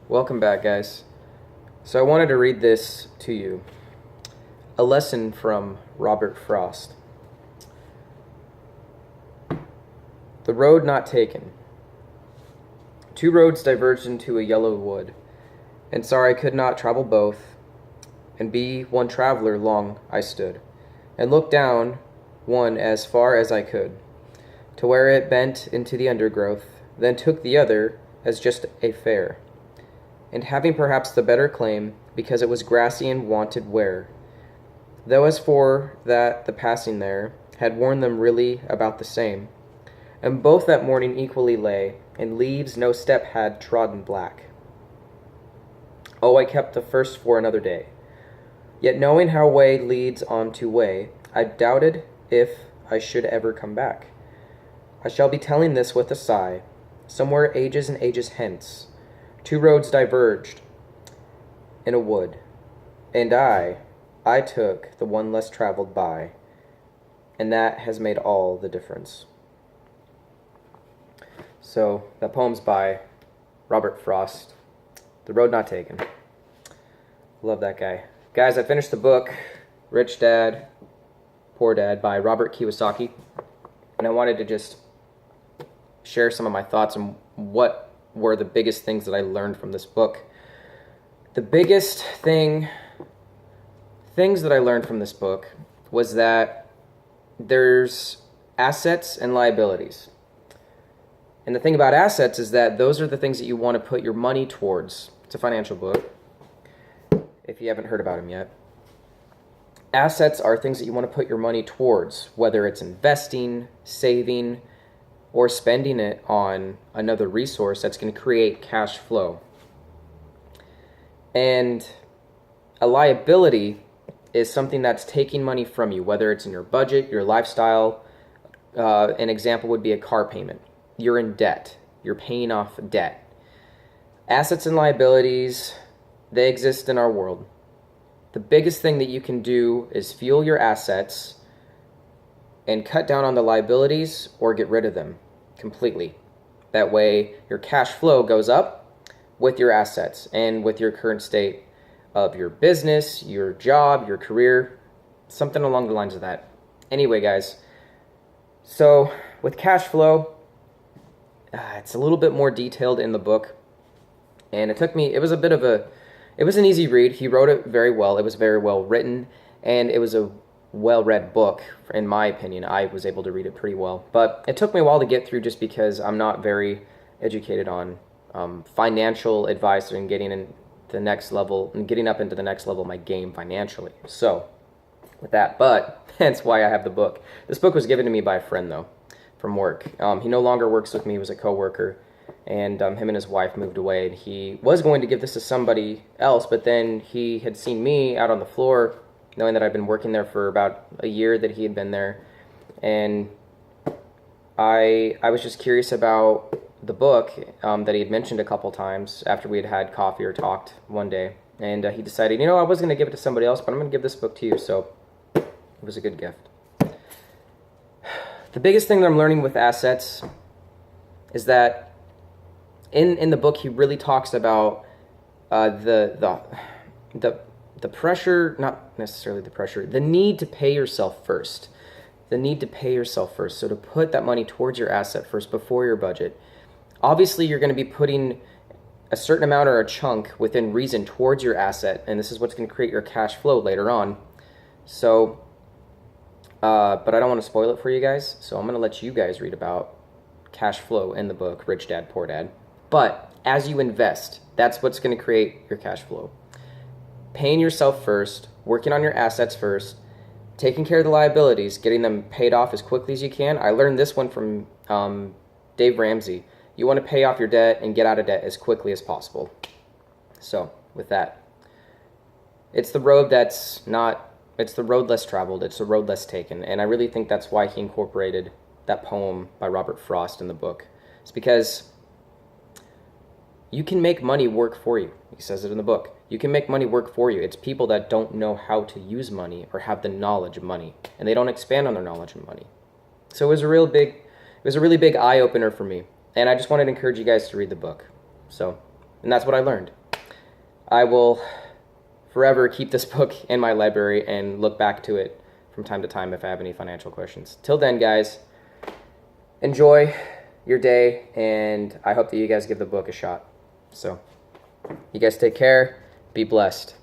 Welcome back, guys. So I wanted to read this to you. A lesson from Robert Frost. The road not taken. Two roads diverged into a yellow wood, and sorry I could not travel both, and be one traveler long I stood, and looked down one as far as I could, to where it bent into the undergrowth, then took the other as just a fare, and having perhaps the better claim, because it was grassy and wanted wear. Though as for that the passing there had worn them really about the same, and both that morning equally lay, and leaves no step had trodden black. Oh, I kept the first for another day. Yet knowing how way leads on to way, I doubted if I should ever come back. I shall be telling this with a sigh. Somewhere ages and ages hence, two roads diverged in a wood, and I took the one less traveled by, and that has made all the difference. So that poem's by Robert Frost, The Road Not Taken. Love that guy. Guys, I finished the book, Rich Dad, Poor Dad by Robert Kiyosaki, and I wanted to just share some of my thoughts on what were the biggest things that I learned from this book. The biggest things that I learned from this book was that there's assets and liabilities. And the thing about assets is that those are the things that you want to put your money towards. It's a financial book, if you haven't heard about them yet. Assets are things that you want to put your money towards, whether it's investing, saving, or spending it on another resource that's going to create cash flow. And a liability is something that's taking money from you, whether it's in your budget, your lifestyle. An example would be a car payment. You're in debt. You're paying off debt. Assets and liabilities, they exist in our world. The biggest thing that you can do is fuel your assets and cut down on the liabilities or get rid of them completely. That way your cash flow goes up with your assets and with your current state of your business, your job, your career, something along the lines of that. Anyway, guys, so with cash flow, it's a little bit more detailed in the book, and it was an easy read. He wrote it very well. It was very well written, and it was a well-read book, in my opinion. I was able to read it pretty well, but it took me a while to get through just because I'm not very educated on financial advice and getting in the next level and getting up into the next level of my game financially. So with that, but that's why I have the book. This book was given to me by a friend, though, from work. He no longer works with me. He was a coworker, and him and his wife moved away, and he was going to give this to somebody else, but then he had seen me out on the floor, knowing that I'd been working there for about a year that he had been there, and I was just curious about the book that he had mentioned a couple times after we had had coffee or talked one day, and he decided, I was going to give it to somebody else, but I'm going to give this book to you, so it was a good gift. The biggest thing that I'm learning with assets is that in the book he really talks about the pressure, not necessarily the pressure, the need to pay yourself first. The need to pay yourself first. So to put that money towards your asset first before your budget. Obviously, you're going to be putting a certain amount or a chunk within reason towards your asset, and this is what's going to create your cash flow later on. So, but I don't want to spoil it for you guys, so I'm going to let you guys read about cash flow in the book, Rich Dad, Poor Dad. But as you invest, that's what's going to create your cash flow. Paying yourself first, working on your assets first, taking care of the liabilities, getting them paid off as quickly as you can. I learned this one from Dave Ramsey. You want to pay off your debt and get out of debt as quickly as possible. So, with that, it's the road less traveled, it's the road less taken. And I really think that's why he incorporated that poem by Robert Frost in the book. It's because you can make money work for you. He says it in the book. You can make money work for you. It's people that don't know how to use money or have the knowledge of money, and they don't expand on their knowledge of money. So it was a really big eye-opener for me. And I just wanted to encourage you guys to read the book. So And that's what I learned. I will forever keep this book in my library and look back to it from time to time if I have any financial questions. Till then, guys, enjoy your day, and I hope that you guys give the book a shot. So, you guys take care. Be blessed.